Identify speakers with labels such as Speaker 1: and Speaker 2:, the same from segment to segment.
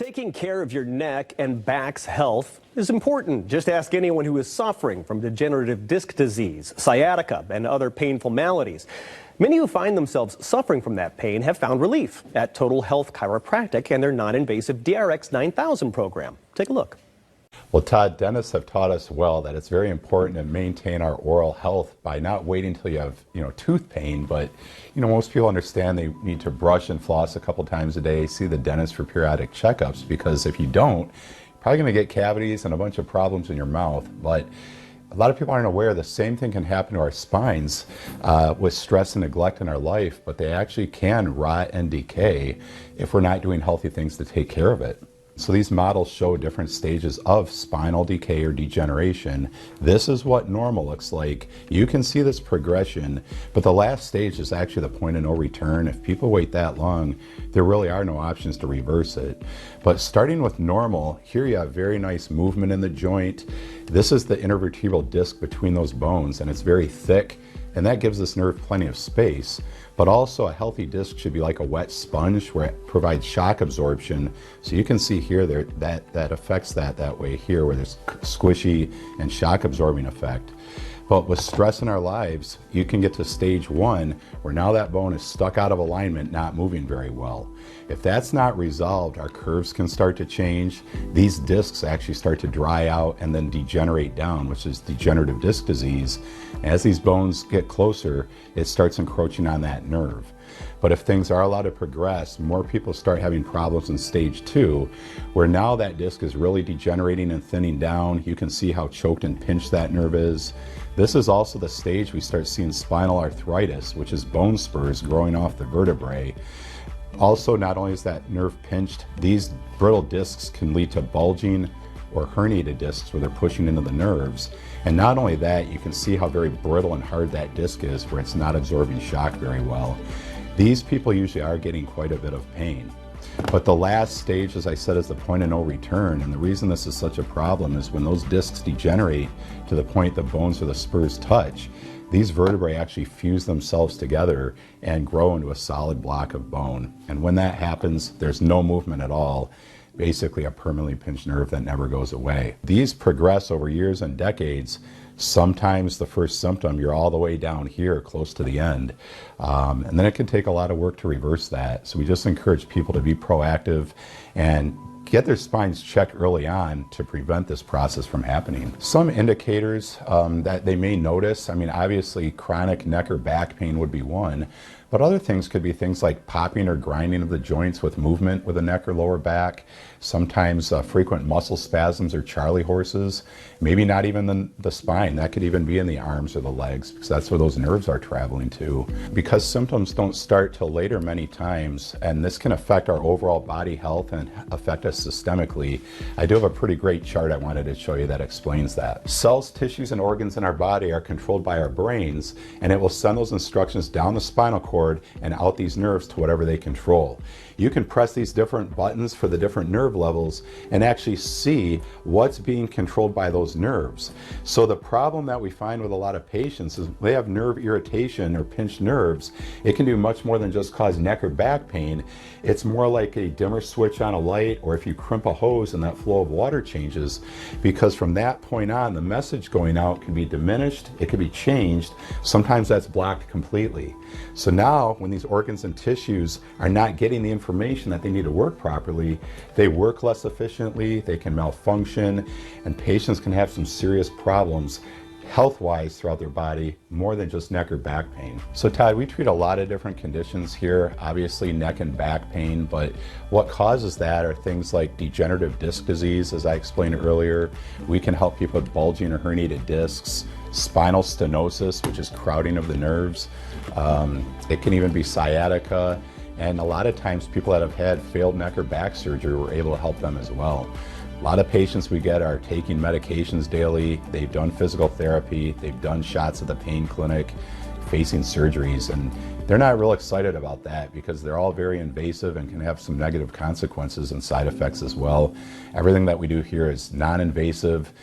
Speaker 1: Taking care of your neck and back's health is important. Just ask anyone who is suffering from degenerative disc disease, sciatica, and other painful maladies. Many who find themselves suffering from that pain have found relief at Total Health Chiropractic and their non-invasive DRX 9000 program. Take a look.
Speaker 2: Well, Todd, dentists have taught us well that it's very important to maintain our oral health by not waiting until you have, tooth pain, but, most people understand they need to brush and floss a couple times a day, see the dentist for periodic checkups, because if you don't, you're probably going to get cavities and a bunch of problems in your mouth. But a lot of people aren't aware the same thing can happen to our spines with stress and neglect in our life, but they actually can rot and decay if we're not doing healthy things to take care of it. So these models show different stages of spinal decay or degeneration. This is what normal looks like. You can see this progression, but the last stage is actually the point of no return. If people wait that long, there really are no options to reverse it. But starting with normal, here you have very nice movement in the joint. This is the intervertebral disc between those bones, and it's very thick, and that gives this nerve plenty of space. But also a healthy disc should be like a wet sponge where it provides shock absorption. So you can see here that affects that way here, where there's squishy and shock absorbing effect. But with stress in our lives, you can get to stage 1 where now that bone is stuck out of alignment, not moving very well. If that's not resolved, our curves can start to change. These discs actually start to dry out and then degenerate down, which is degenerative disc disease. As these bones get closer, it starts encroaching on that nerve. But if things are allowed to progress, more people start having problems in stage 2, where now that disc is really degenerating and thinning down. You can see how choked and pinched that nerve is. This is also the stage we start seeing spinal arthritis, which is bone spurs growing off the vertebrae. Also, not only is that nerve pinched, these brittle discs can lead to bulging or herniated discs where they're pushing into the nerves. And not only that, you can see how very brittle and hard that disc is, where it's not absorbing shock very well. These people usually are getting quite a bit of pain. But the last stage, as I said, is the point of no return. And the reason this is such a problem is when those discs degenerate to the point the bones or the spurs touch, these vertebrae actually fuse themselves together and grow into a solid block of bone. And when that happens, there's no movement at all. Basically a permanently pinched nerve that never goes away. These progress over years and decades. Sometimes the first symptom, you're all the way down here close to the end. And then it can take a lot of work to reverse that. So we just encourage people to be proactive and get their spines checked early on to prevent this process from happening. Some indicators that they may notice, obviously chronic neck or back pain would be one, but other things could be things like popping or grinding of the joints with movement with the neck or lower back. Sometimes frequent muscle spasms or Charlie horses. Maybe not even the spine. That could even be in the arms or the legs, because that's where those nerves are traveling to. Because symptoms don't start till later many times, and this can affect our overall body health and affect us systemically, I do have a pretty great chart I wanted to show you that explains that. Cells, tissues, and organs in our body are controlled by our brains, and it will send those instructions down the spinal cord and out these nerves to whatever they control. You can press these different buttons for the different nerve levels and actually see what's being controlled by those nerves. So the problem that we find with a lot of patients is they have nerve irritation or pinched nerves. It can do much more than just cause neck or back pain. It's more like a dimmer switch on a light, or if you crimp a hose and that flow of water changes, because from that point on, the message going out can be diminished, it can be changed. Sometimes that's blocked completely. So now when these organs and tissues are not getting the information that they need to work properly, they work less efficiently, they can malfunction, and patients can have some serious problems health-wise throughout their body, more than just neck or back pain. So Todd, we treat a lot of different conditions here, obviously neck and back pain, but what causes that are things like degenerative disc disease, as I explained earlier. We can help people with bulging or herniated discs, spinal stenosis, which is crowding of the nerves. It can even be sciatica, and a lot of times people that have had failed neck or back surgery, we're able to help them as well. A lot of patients we get are taking medications daily, they've done physical therapy, they've done shots at the pain clinic, facing surgeries, and they're not real excited about that because they're all very invasive and can have some negative consequences and side effects as well. Everything that we do here is non-invasive.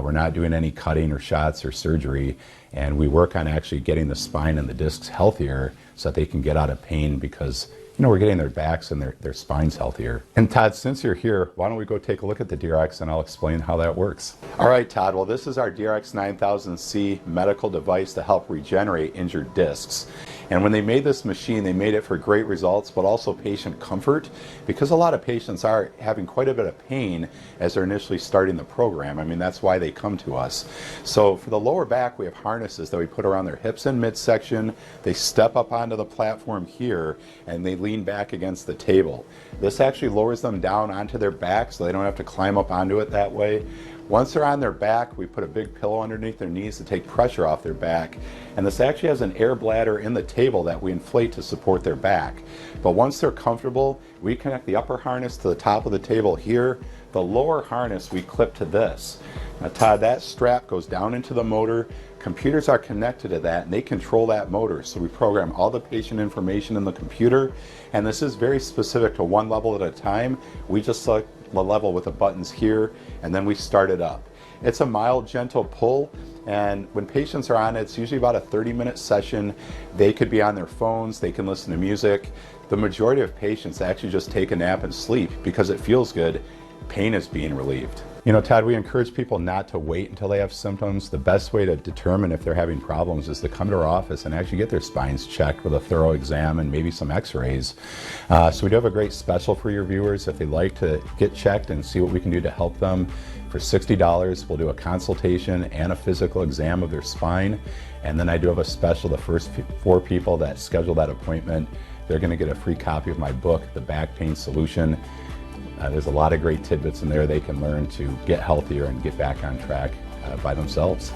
Speaker 2: We're not doing any cutting or shots or surgery, and we work on actually getting the spine and the discs healthier so that they can get out of pain, because we're getting their backs and their spines healthier. And Todd, since you're here, why don't we go take a look at the DRX and I'll explain how that works. All right, Todd, well, this is our DRX 9000C medical device to help regenerate injured discs. And when they made this machine, they made it for great results, but also patient comfort, because a lot of patients are having quite a bit of pain as they're initially starting the program. I mean, that's why they come to us. So for the lower back, we have harnesses that we put around their hips and midsection. They step up onto the platform here, and they lean back against the table. This actually lowers them down onto their back so they don't have to climb up onto it that way. Once they're on their back, we put a big pillow underneath their knees to take pressure off their back. And this actually has an air bladder in the table that we inflate to support their back. But once they're comfortable, we connect the upper harness to the top of the table here. The lower harness we clip to this. Now, Todd, that strap goes down into the motor. Computers are connected to that and they control that motor. So we program all the patient information in the computer. And this is very specific to one level at a time. We just select the level with the buttons here and then we start it up. It's a mild, gentle pull, and when patients are on it, it's usually about a 30-minute session. They could be on their phones, they can listen to music. The majority of patients actually just take a nap and sleep because it feels good. Pain is being relieved. Todd, we encourage people not to wait until they have symptoms. The best way to determine if they're having problems is to come to our office and actually get their spines checked with a thorough exam and maybe some x-rays. So we do have a great special for your viewers. If they'd like to get checked and see what we can do to help them, for $60, we'll do a consultation and a physical exam of their spine. And then I do have a special, the first 4 people that schedule that appointment, they're going to get a free copy of my book, The Back Pain Solution. There's a lot of great tidbits in there they can learn to get healthier and get back on track by themselves.